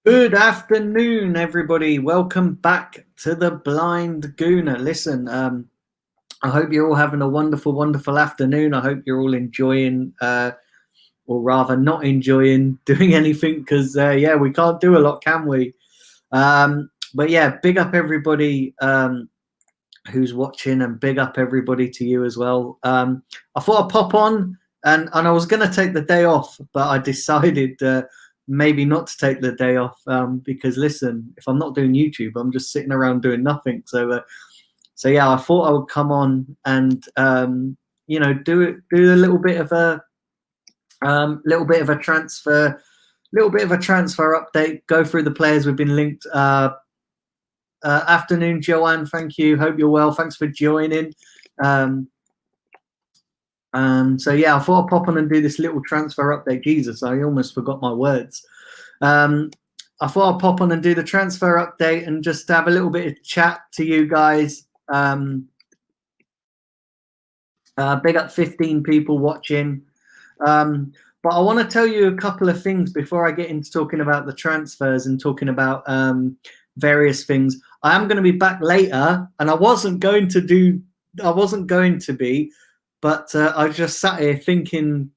Good afternoon, everybody. Welcome back to the Blind Gooner. Listen, I hope you're all having a wonderful, wonderful afternoon. I hope you're all enjoying, or rather not enjoying doing anything because, yeah, we can't do a lot, can we? But yeah, big up everybody who's watching and big up everybody to you as well. I thought I'd pop on and I was going to take the day off, but I decided maybe not to take the day off because listen, if I'm not doing YouTube, I'm just sitting around doing nothing. So yeah, I thought I would come on and do a little bit of a transfer, update, go through the players we've been linked. Afternoon, Joanne. Thank you. Hope you're well. Thanks for joining. So yeah, I thought I'd pop on and do this little transfer update. Jesus, I almost forgot my words. I thought I'd pop on and do the transfer update and just have a little bit of chat to you guys. Big up 15 people watching. But I want to tell you a couple of things before I get into talking about the transfers and talking about various things. I am going to be back later, and I wasn't going to be, but I just sat here thinking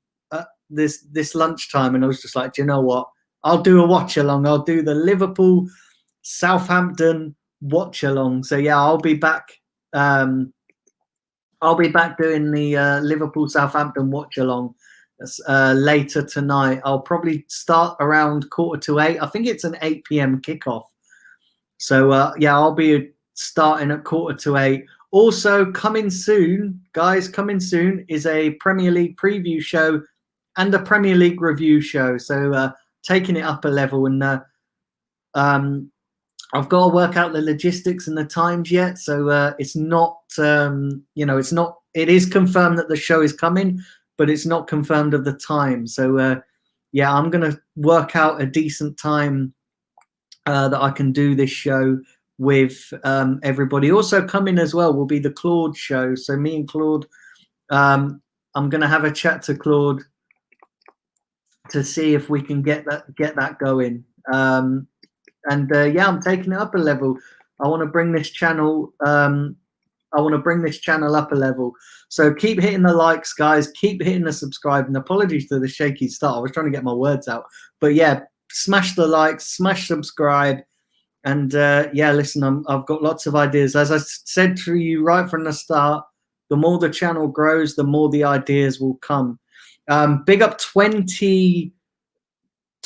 this lunchtime, and I was just like, do you know what? I'll do a watch along. I'll do the Liverpool Southampton watch along. So yeah, I'll be back. I'll be back doing the Liverpool Southampton watch along later tonight. I'll probably start around 7:45. I think it's an 8 p.m. kickoff. So yeah, I'll be starting at 7:45. Also coming soon, guys, is a Premier League preview show and a Premier League review show. So taking it up a level, and I've got to work out the logistics and the times yet. So it's not, it's not. It is confirmed that the show is coming, but it's not confirmed of the time. So yeah, I'm gonna work out a decent time that I can do this show with everybody. Also coming as well will be the Claude show. So me and Claude, I'm going to have a chat to Claude to see if we can get that going. Yeah, I'm taking it up a level. I want to bring this channel. Up a level. So keep hitting the likes, guys. Keep hitting the subscribe. And apologies for the shaky start. I was trying to get my words out, but yeah, smash the likes, smash subscribe. And yeah, listen, I've got lots of ideas. As I said to you right from the start, the more the channel grows, the more the ideas will come. Big up 20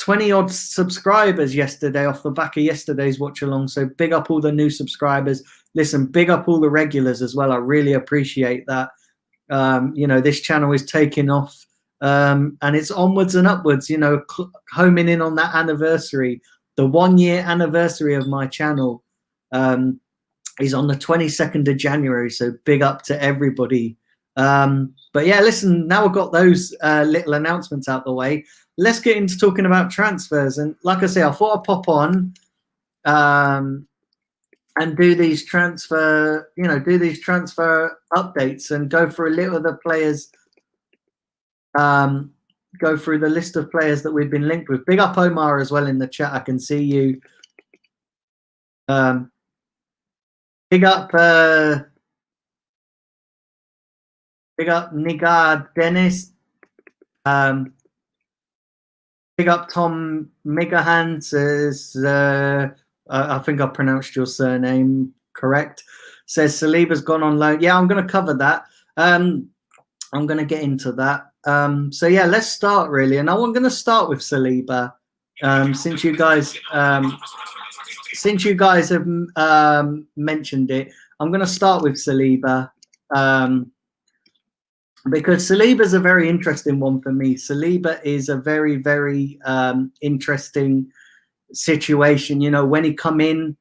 odd subscribers yesterday off the back of yesterday's watch along. So big up all the new subscribers. Listen, big up all the regulars as well. I really appreciate that. This channel is taking off and it's onwards and upwards, homing in on that anniversary. The 1 year anniversary of my channel is on the 22nd of January. So big up to everybody. But yeah, listen, now I've got those little announcements out the way. Let's get into talking about transfers. And like I say, I thought I'd pop on and do these transfer updates and go through a little of the players, go through the list of players that we've been linked with. Big up Omar as well in the chat. I can see you. Big up Nigard Dennis. Big up Tom Megahan says, I think I pronounced your surname correct. Says Saliba's gone on loan. Yeah, I'm going to cover that. I'm going to get into that. So yeah, let's start really. And I'm going to start with Saliba, since you guys have mentioned it. I'm going to start with Saliba. Because Saliba's a very interesting one for me. Saliba is a very, very interesting situation. When he come in,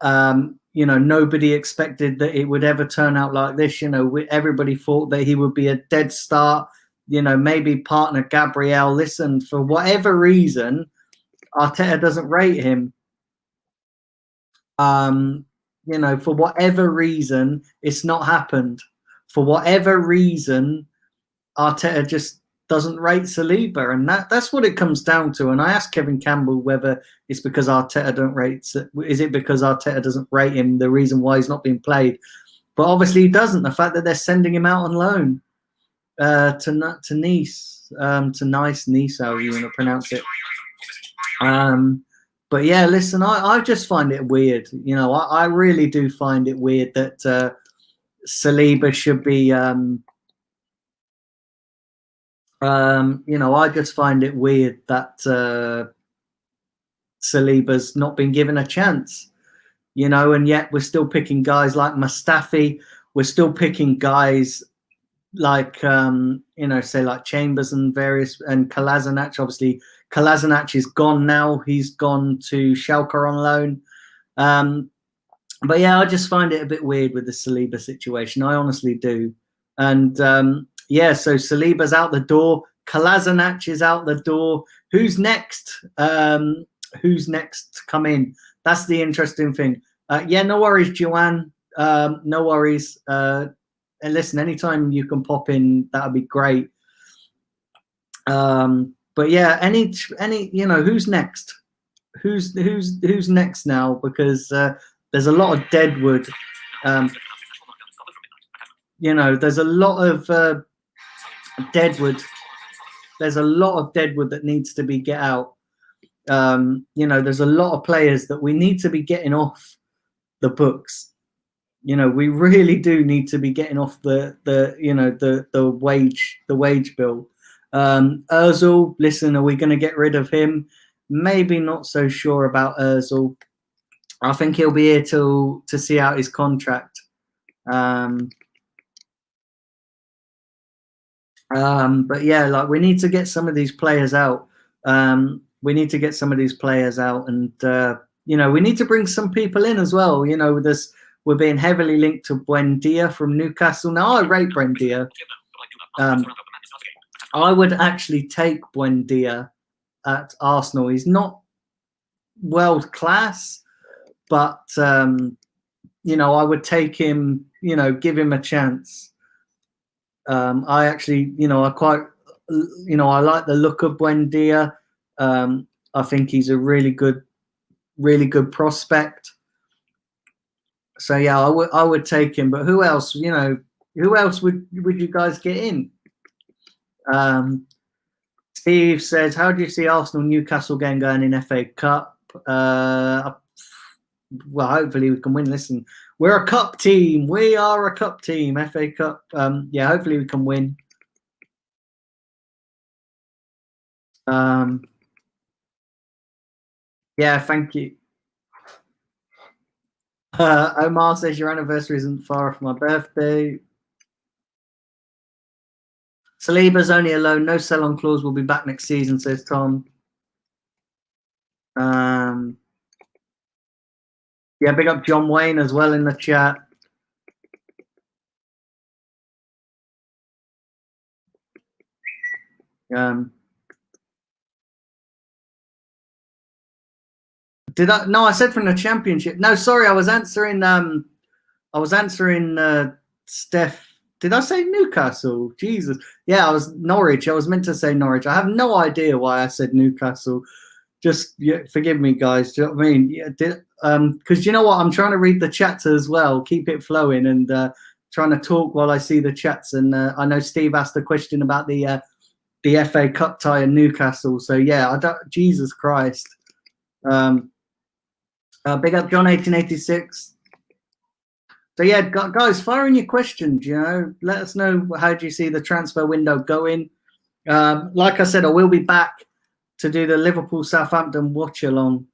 nobody expected that it would ever turn out like this. Everybody thought that he would be a dead start. Maybe partner Gabriel. Listen, for whatever reason, Arteta doesn't rate him. For whatever reason, it's not happened. For whatever reason, Arteta just doesn't rate Saliba, and that's what it comes down to. And I asked Kevin Campbell whether it's because Arteta don't rate. Is it because Arteta doesn't rate him? The reason why he's not being played, but obviously he doesn't. The fact that they're sending him out on loan to Nice, to Nice, however you want to pronounce it. But yeah, listen, I just find it weird. You know, I really do find it weird that Saliba should be. You know, I just find it weird that Saliba's not been given a chance. You know, and yet we're still picking guys like Mustafi. We're still picking guys like you know, say like Chambers and Kolasinac. Obviously, Kolasinac is gone now. He's gone to Schalke on loan. But yeah, I just find it a bit weird with the Saliba situation. I honestly do. And yeah, so Saliba's out the door. Kolasinac is out the door. Who's next? Who's next to come in? That's the interesting thing. Yeah, no worries, Joanne. No worries. And listen, anytime you can pop in, that would be great. But yeah, any you know, who's next? Who's next now? Because there's a lot of deadwood. You know, there's a lot of deadwood. There's a lot of deadwood that needs to be get out. You know, there's a lot of players that we need to be getting off the books. You know, we really do need to be getting off the you know, the wage bill. Ozil, listen, are we going to get rid of him? Maybe not so sure about Ozil. I think he'll be here to see out his contract. But yeah, like we need to get some of these players out. We need to get some of these players out, and you know, we need to bring some people in as well. You know, we're being heavily linked to Buendia from Newcastle. Now, I rate Buendia. I would actually take Buendia at Arsenal. He's not world class, but you know, I would take him. You know, give him a chance. I actually, you know, I like the look of Buendia. I think he's a really good prospect. So yeah, I would take him. But who else? You know, who else would you guys get in? Steve says, how do you see Arsenal Newcastle game going in FA Cup? Well, hopefully we can win. Listen, we're a cup team. We are a cup team. FA Cup. Yeah, hopefully we can win. Yeah, thank you. Omar says your anniversary isn't far off my birthday. Saliba's only a loan, no sell-on clause. Will be back next season, says Tom. Yeah, big up John Wayne as well in the chat. Did I? No, I said from the Championship. No, sorry, I was answering. Steph. Did I say Newcastle? Jesus. Yeah, I was Norwich. I was meant to say Norwich. I have no idea why I said Newcastle. Just forgive me, guys. Do you know what I mean? Yeah, because you know what? I'm trying to read the chats as well, keep it flowing, and trying to talk while I see the chats. And I know Steve asked a question about the FA Cup tie in Newcastle. So yeah, Jesus Christ. Big up John 1886. So yeah, guys, fire in your questions. You know, let us know how do you see the transfer window going. Like I said, I will be back to do the Liverpool Southampton watch along.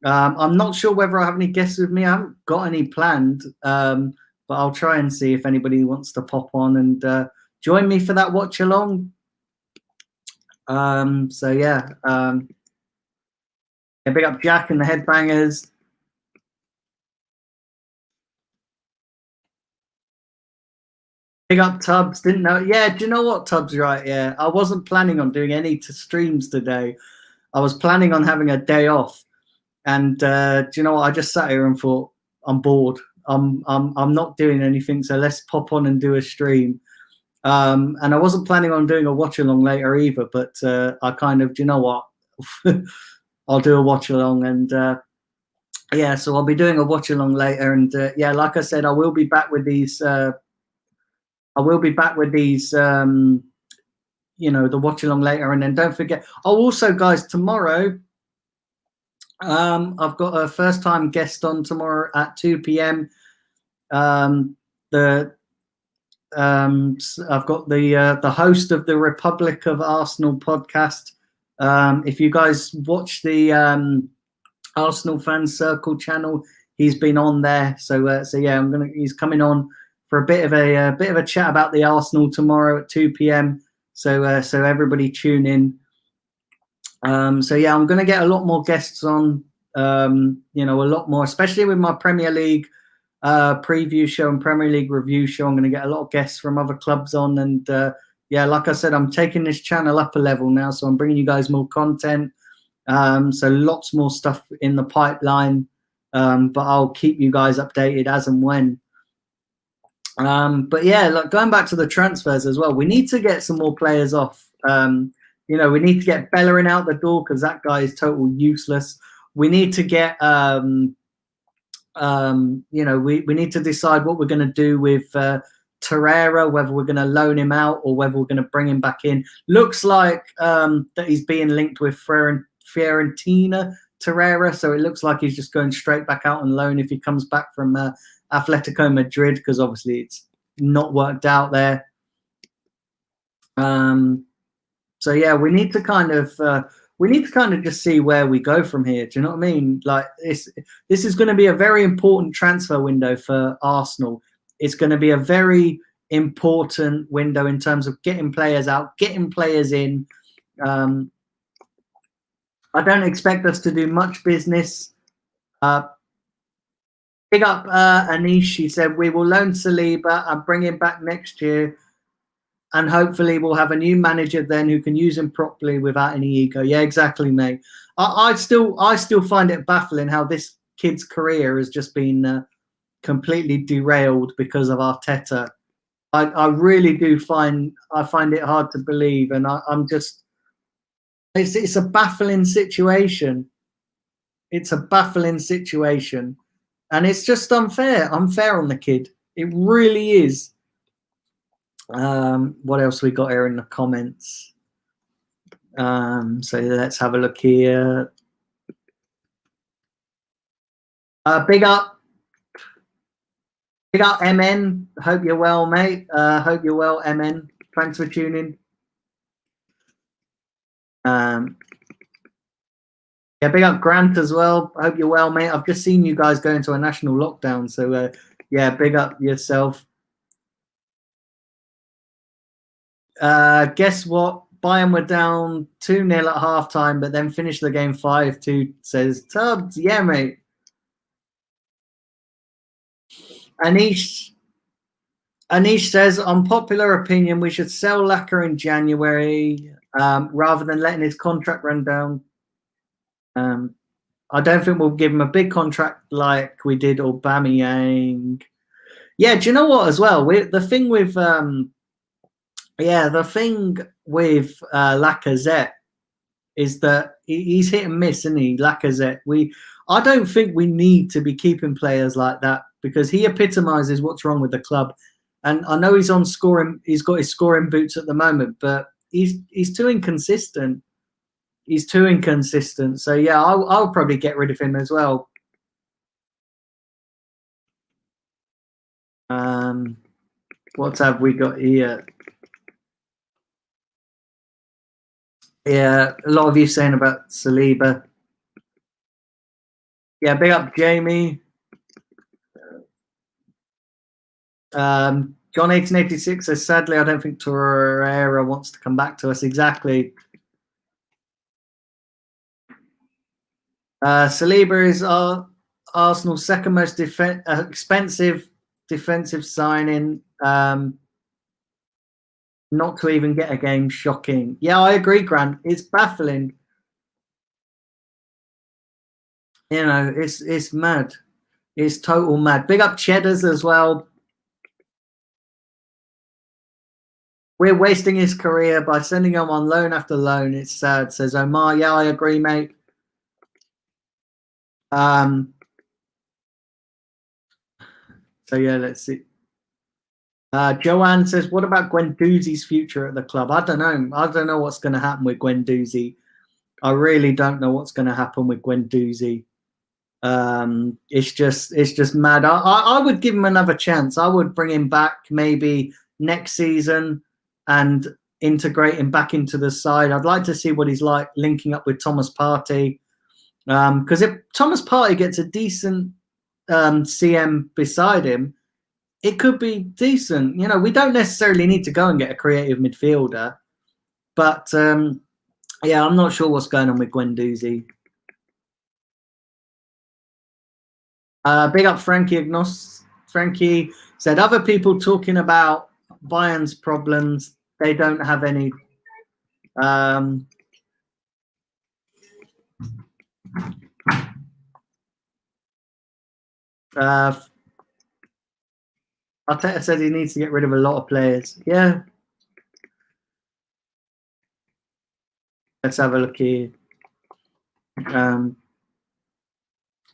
I'm not sure whether I have any guests with me. I haven't got any planned, but I'll try and see if anybody wants to pop on and join me for that watch along. So yeah, big up Jack and the Headbangers. Big up Tubbs. Didn't know. Yeah, do you know what, Tubbs? Right. Yeah, I wasn't planning on doing any streams today. I was planning on having a day off. And do you know what? I just sat here and thought, I'm bored. I'm not doing anything, so let's pop on and do a stream. And I wasn't planning on doing a watch along later either, but I kind of, do you know what? I'll do a watch along, and yeah, so I'll be doing a watch along later, and yeah, like I said, I will be back with these. You know, the watch along later, and then don't forget. Oh, also, guys, tomorrow, I've got a first time guest on tomorrow at 2 p.m. I've got the host of the Republic of Arsenal podcast. If you guys watch the Arsenal Fan Circle channel, he's been on there. So yeah, he's coming on for a bit of a chat about the Arsenal tomorrow at 2 p.m. So everybody tune in. So yeah, I'm gonna get a lot more guests on. You know, a lot more, especially with my Premier League preview show and Premier League review show. I'm going to get a lot of guests from other clubs on, and yeah, like I said, I'm taking this channel up a level now, so I'm bringing you guys more content. So lots more stuff in the pipeline, but I'll keep you guys updated as and when. But yeah, like going back to the transfers as well, we need to get some more players off. You know, we need to get Bellerin out the door because that guy is total useless. We need to get you know, we need to decide what we're going to do with Torreira, whether we're going to loan him out or whether we're going to bring him back in. Looks like that he's being linked with Fiorentina Torreira, so it looks like he's just going straight back out on loan if he comes back from Atletico Madrid, because obviously it's not worked out there. So yeah, we need to kind of just see where we go from here. Do you know what I mean? Like this is going to be a very important transfer window for Arsenal. It's going to be a very important window in terms of getting players out, getting players in. I don't expect us to do much business. Big up Anish. She said we will loan Saliba and bring him back next year. And hopefully we'll have a new manager then who can use him properly without any ego. Yeah, exactly, mate. I still find it baffling how this kid's career has just been completely derailed because of Arteta. I really do find it hard to believe, and I'm just it's a baffling situation. It's a baffling situation, and it's just unfair on the kid. It really is. What else we got here in the comments? So let's have a look here. Big up MN. Hope you're well, mate. Hope you're well, MN. Thanks for tuning. Yeah, big up Grant as well. Hope you're well, mate. I've just seen you guys go into a national lockdown, so yeah, big up yourself. Guess what? Bayern were down 2-0 at halftime, but then finished the game 5-2, says Tubbs. Yeah, mate. Anish says, unpopular opinion, we should sell Laka in January rather than letting his contract run down. I don't think we'll give him a big contract like we did Aubameyang. Yeah, do you know what as well? The thing with Lacazette is that he's hit and miss, isn't he? Lacazette. I don't think we need to be keeping players like that because he epitomizes what's wrong with the club. And I know he's on scoring. He's got his scoring boots at the moment, but he's too inconsistent. He's too inconsistent. So yeah, I'll probably get rid of him as well. What have we got here? Yeah, a lot of you saying about Saliba. Yeah, big up Jamie. John 1886 says, sadly, I don't think Torreira wants to come back to us. Exactly. Saliba is Arsenal's second most expensive defensive signing. Not to even get a game, shocking. Yeah, I agree, Grant. It's baffling. You know, it's mad. It's total mad. Big up Cheddars as well. we're wasting his career by sending him on loan after loan. It's sad, says Omar. Yeah, I agree, mate. So yeah, let's see. Joanne says, what about Guendouzi's future at the club? I don't know. I don't know what's going to happen with Guendouzi. I really don't know what's going to happen with Guendouzi. It's just mad. I would give him another chance. I would bring him back maybe next season and integrate him back into the side. I'd like to see what he's like linking up with Thomas Partey. Because if Thomas Partey gets a decent CM beside him, it could be decent. You know, we don't necessarily need to go and get a creative midfielder. But, yeah, I'm not sure what's going on with Guendouzi. Big up Frankie Agnos. Frankie said, other people talking about Bayern's problems, they don't have any. Arteta said he needs to get rid of a lot of players. Yeah. Let's have a look here.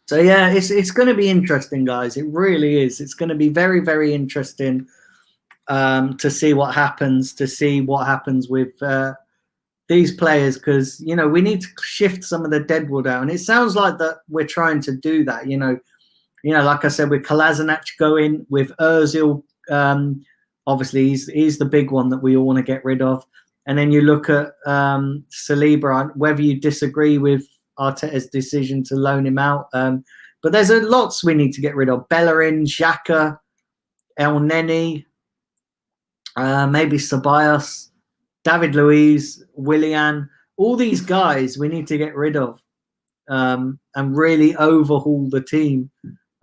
So yeah, it's going to be interesting, guys. It really is. It's going to be very, very interesting to see what happens. To see what happens with these players, because you know we need to shift some of the deadwood out, and it sounds like that we're trying to do that. You know, like I said, with Kolasinac going, with Özil, obviously he's the big one that we all want to get rid of. And then you look at Saliba, whether you disagree with Arteta's decision to loan him out. But there's lots we need to get rid of. Bellerin, Xhaka, El Neni, maybe Ceballos, David Luiz, Willian. All these guys we need to get rid of and really overhaul the team.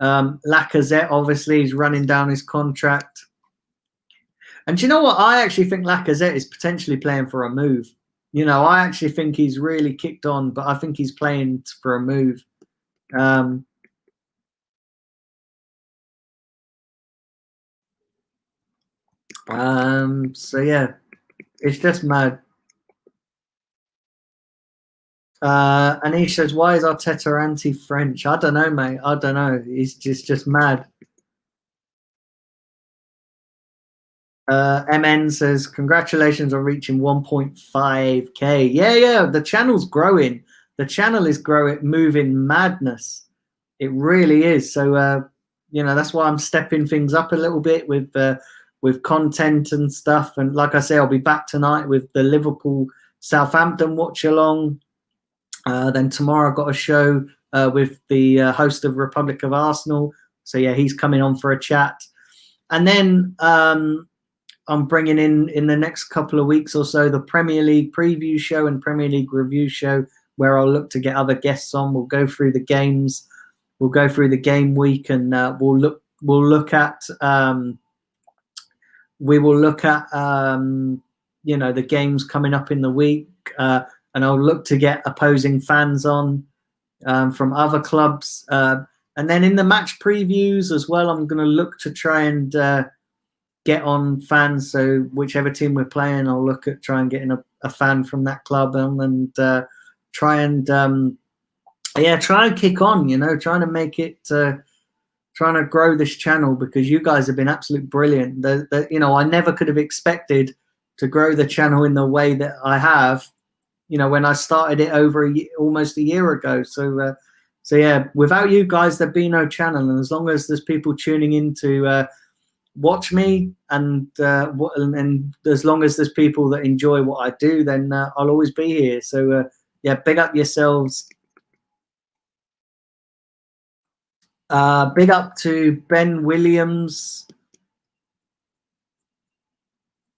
Lacazette, obviously, is running down his contract. And do you know what? I actually think Lacazette is potentially playing for a move. You know, I actually think he's really kicked on, but I think he's playing for a move. So yeah, it's just mad. Anish says, why is Arteta anti-French? I don't know, mate. I don't know. He's just mad. MN says, congratulations on reaching 1.5k. Yeah, the channel's growing. The channel is growing, moving madness. It really is. So, you know, that's why I'm stepping things up a little bit with content and stuff. And like I say, I'll be back tonight with the Liverpool Southampton watch along. Then tomorrow I've got a show with the host of Republic of Arsenal. So yeah, he's coming on for a chat. And then I'm bringing in the next couple of weeks or so the Premier League preview show and Premier League review show, where I'll look to get other guests on. We'll go through the games, we'll go through the game week, and we'll look at you know, the games coming up in the week, and I'll look to get opposing fans on from other clubs, and then in the match previews as well, I'm going to look to try and get on fans. So whichever team we're playing, I'll look at try and getting a fan from that club and try and kick on, you know, trying to make it, trying to grow this channel, because you guys have been absolutely brilliant. You know, I never could have expected to grow the channel in the way that I have, you know, when I started it almost a year ago. So yeah, without you guys, there'd be no channel. And as long as there's people tuning in to watch me, and as long as there's people that enjoy what I do, then I'll always be here. So yeah, big up yourselves. Big up to Ben Williams.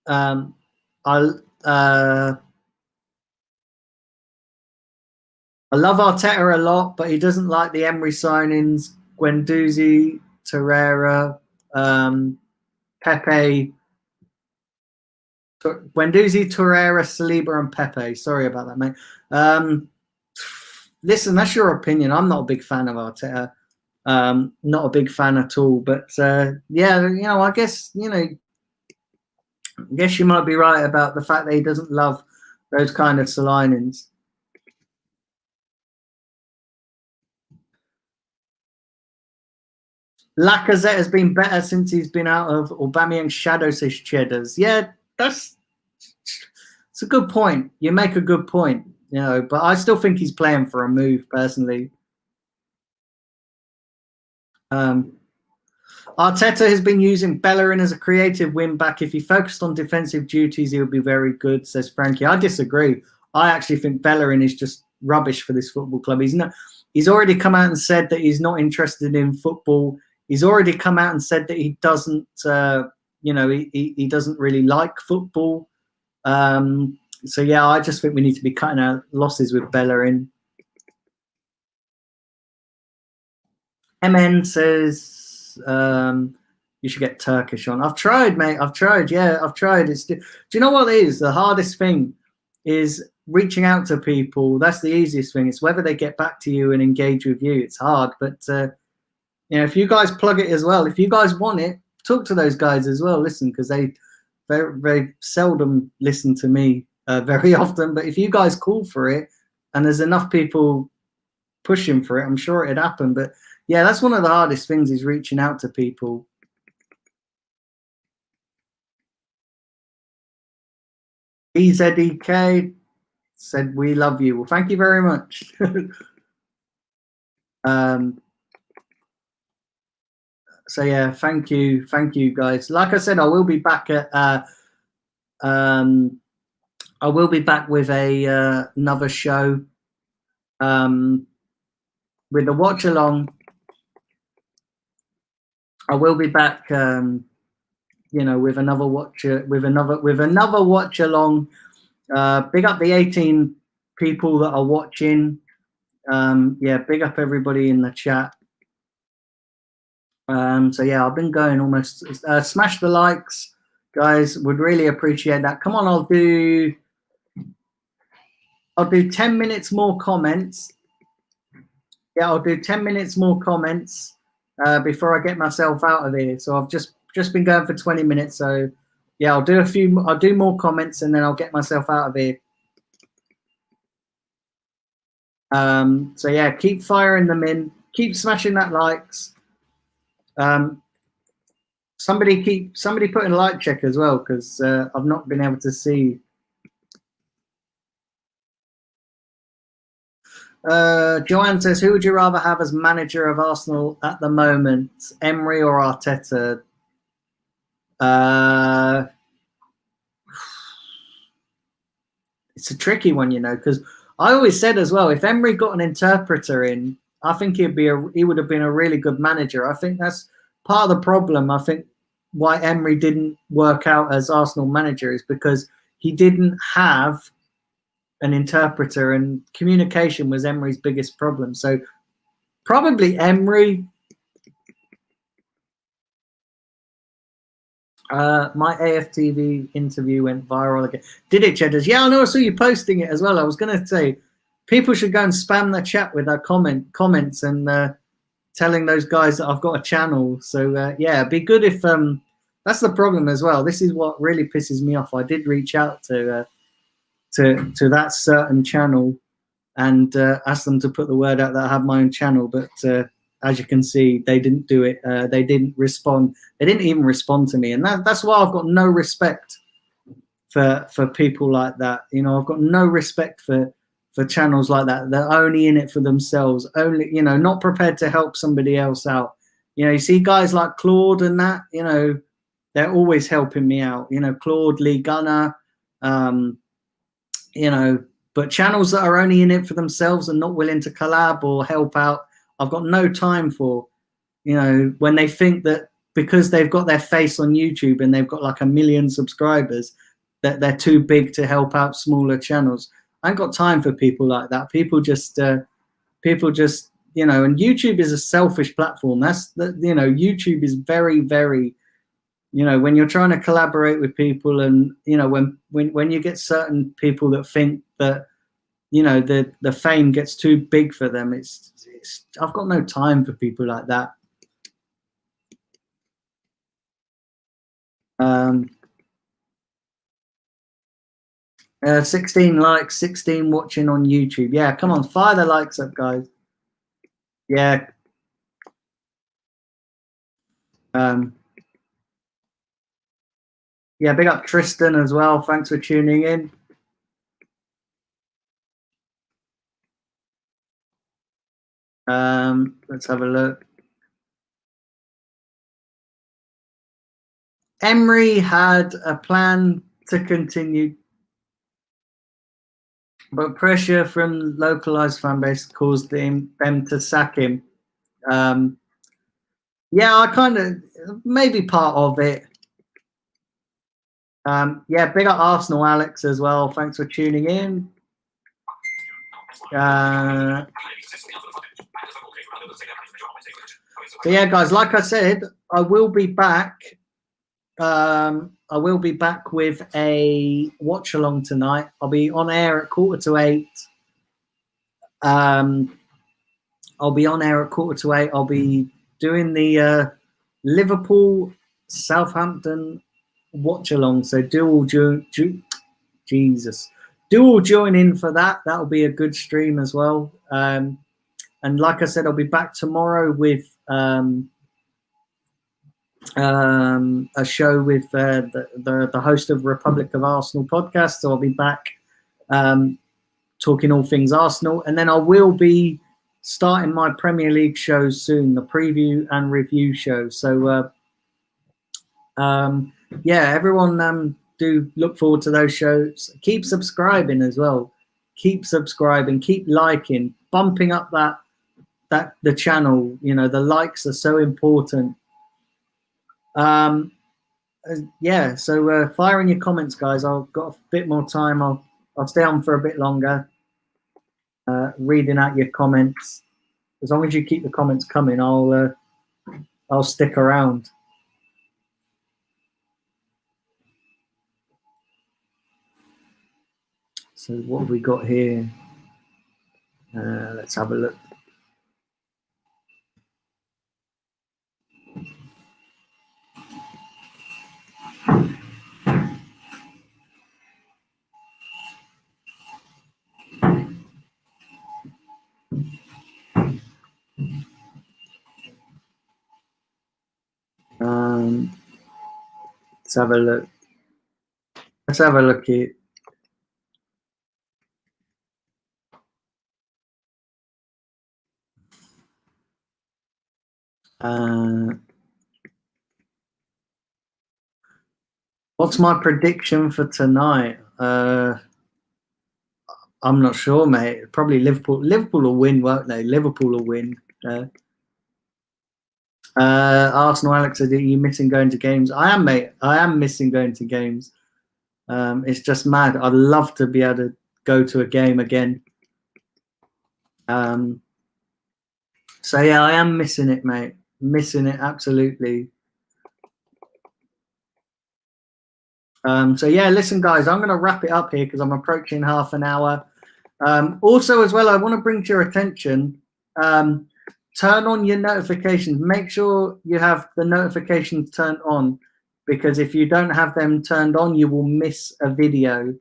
I love Arteta a lot, but he doesn't like the Emery signings. Guendouzi, Torreira, Pepe. Guendouzi, Torreira, Saliba, and Pepe. Sorry about that, mate. Listen, that's your opinion. I'm not a big fan of Arteta. Not a big fan at all. But yeah, you know, I guess, you know, I guess you might be right about the fact that he doesn't love those kind of signings. Lacazette has been better since he's been out of Aubameyang's shadow, says Cheddars. Yeah, it's a good point. You make a good point, you know, but I still think he's playing for a move, personally. Arteta has been using Bellerin as a creative wing back. If he focused on defensive duties, he would be very good, says Frankie. I disagree. I actually think Bellerin is just rubbish for this football club. He's already come out and said that he's not interested in football. He's already come out and said that he doesn't, he doesn't really like football. So yeah, I just think we need to be cutting out losses with Bellerin. MN says you should get Turkish on. I've tried, mate. I've tried. Yeah, I've tried. Do you know what it is? The hardest thing is reaching out to people. That's the easiest thing. It's whether they get back to you and engage with you. It's hard, but if you guys plug it as well, if you guys want it, talk to those guys as well. Listen, because they very, very seldom listen to me very often. But if you guys call for it and there's enough people pushing for it, I'm sure it'd happen. But yeah, that's one of the hardest things, is reaching out to people. EZEK said, we love you. Well, thank you very much. So yeah, thank you guys. Like I said, I will be back at I will be back with another show with the watch along. I will be back with another watch along. Big up the 18 people that are watching. Big up everybody in the chat. So yeah, I've been going almost. Smash the likes, guys. Would really appreciate that. Come on, I'll do 10 minutes more comments. Yeah, I'll do 10 minutes more comments before I get myself out of here. So I've just been going for 20 minutes. So yeah, I'll do more comments and then I'll get myself out of here. So yeah, keep firing them in. Keep smashing that likes. Somebody put in a like check as well, because I've not been able to see. Joanne says, who would you rather have as manager of Arsenal at the moment, Emery or Arteta? It's a tricky one, because I always said as well, if Emery got an interpreter in, I think he would have been a really good manager. I think that's part of the problem. I think why Emery didn't work out as Arsenal manager is because he didn't have an interpreter, and communication was Emery's biggest problem. So probably Emery. My AFTV interview went viral again. Did it, Cheddars? Yeah, I know. I saw you posting it as well. I was going to say people should go and spam the chat with their comments and telling those guys that I've got a channel. So yeah, it'd be good if that's the problem as well. This is what really pisses me off. I did reach out to that certain channel and ask them to put the word out that I have my own channel, but as you can see, they didn't do it. They didn't respond. They didn't even respond to me, and that's why I've got no respect for people like that. I've got no respect for channels like that. They're only in it for themselves. Only, not prepared to help somebody else out. You see guys like Claude and that. They're always helping me out. Claude, Lee Gunner. But channels that are only in it for themselves and not willing to collab or help out, I've got no time for. When they think that because they've got their face on YouTube and they've got like 1 million subscribers, that they're too big to help out smaller channels. I ain't got time for people like that. People just, and YouTube is a selfish platform. YouTube is very, very, when you're trying to collaborate with people, and when you get certain people that think that the fame gets too big for them, it's I've got no time for people like that. 16 likes, 16 watching on YouTube. Yeah, come on, fire the likes up, guys. Yeah. Yeah, big up Tristan as well. Thanks for tuning in. Let's have a look. Emery had a plan to continue, but pressure from localized fan base caused them to sack him. Yeah, I kind of maybe part of it. Yeah, big up Arsenal, Alex, as well. Thanks for tuning in. So yeah, guys, like I said, I will be back. I will be back with a watch along tonight. I'll be on air at 7:45. I'll be on air at 7:45. I'll be doing the Liverpool Southampton watch along. So do all join in for that. That'll be a good stream as well. And like I said, I'll be back tomorrow with a show with the host of Republic of Arsenal podcast. So I'll be back talking all things Arsenal, and then I will be starting my Premier League shows soon, the preview and review show. So yeah, everyone do look forward to those shows. Keep subscribing as well. Keep subscribing, keep liking, bumping up the channel. You know, the likes are so important. Yeah, so fire in your comments, guys. I've got a bit more time. I'll stay on for a bit longer, reading out your comments. As long as you keep the comments coming, I'll stick around. So what have we got here? Let's have a look. Let's have a look. Let's have a look here. What's my prediction for tonight? I'm not sure, mate. Probably Liverpool. Liverpool will win, won't they? Liverpool will win. Arsenal, Alex, are you missing going to games? I am, mate. I am missing going to games. It's just mad. I'd love to be able to go to a game again. So yeah, I am missing it, mate. Missing it absolutely. So yeah, listen, guys, I'm going to wrap it up here because I'm approaching half an hour. Also, as well, I want to bring to your attention, turn on your notifications. Make sure you have the notifications turned on, because if you don't have them turned on, you will miss a video.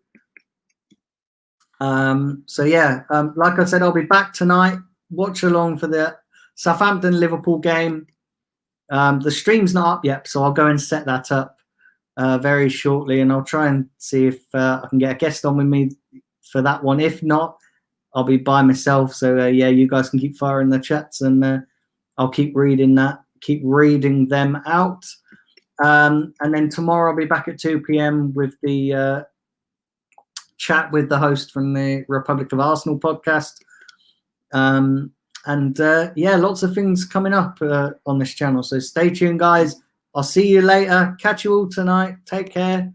So yeah, like I said, I'll be back tonight. Watch along for the Southampton-Liverpool game. The stream's not up yet, so I'll go and set that up very shortly, and I'll try and see if I can get a guest on with me for that one. If not, I'll be by myself. So yeah, you guys can keep firing the chats, and I'll keep reading them out. And then tomorrow I'll be back at 2 p.m. with the chat with the host from the Republic of Arsenal podcast. And yeah, lots of things coming up on this channel. So stay tuned, guys. I'll see you later. Catch you all tonight. Take care.